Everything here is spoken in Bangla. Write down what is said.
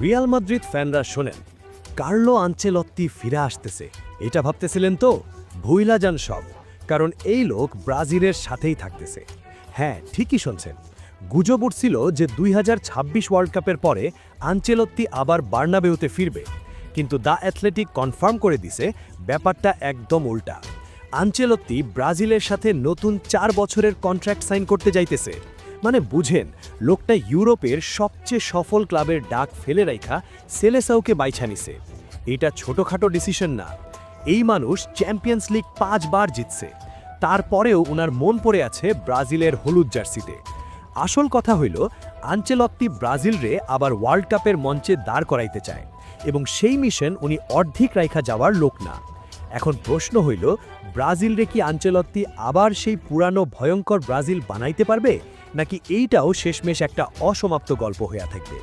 রিয়াল মাদ্রিদ ফ্যানরা শোনেন, কার্লো আনচেলত্তি ফিরে আসতেছে। এটা ভাবতেছিলেন তো? ভুইলা যান সব, কারণ এই লোক ব্রাজিলের সাথেই থাকতেছে। হ্যাঁ, ঠিকই শুনছেন। গুজব উঠছিল যে 2026 ওয়ার্ল্ড কাপের পরে আনচেলত্তি আবার বার্নাবেউতে ফিরবে, কিন্তু দ্য অ্যাথলেটিক কনফার্ম করে দিছে ব্যাপারটা একদম উল্টা। আনচেলত্তি ব্রাজিলের সাথে নতুন 4 বছরের কন্ট্রাক্ট সাইন করতে যাইতেছে। মানে বুঝেন, লোকটা ইউরোপের সবচেয়ে সফল ক্লাবের ডাক ফেলে রাইখা সেলেসাওকে বাইছা নিছে। এটা ছোটখাটো ডিসিশন না। এই মানুষ চ্যাম্পিয়ন্স লিগ 5 বার জিতছে, তারপরেও উনার মন পড়ে আছে ব্রাজিলের হলুদ জার্সিতে। আসল কথা হইল, আনচেলত্তি ব্রাজিলরে আবার ওয়ার্ল্ড কাপের মঞ্চে দাঁড় করাইতে চায়, এবং সেই মিশন উনি অর্ধেক রাইখা যাওয়ার লোক না। এখন প্রশ্ন হইল, ব্রাজিলরে কি আনচেলত্তি আবার সেই পুরানো ভয়ঙ্কর ব্রাজিল বানাইতে পারবে, নাকি এইটাও শেষমেশ একটা অসমাপ্ত গল্প হইয়া থাকবে?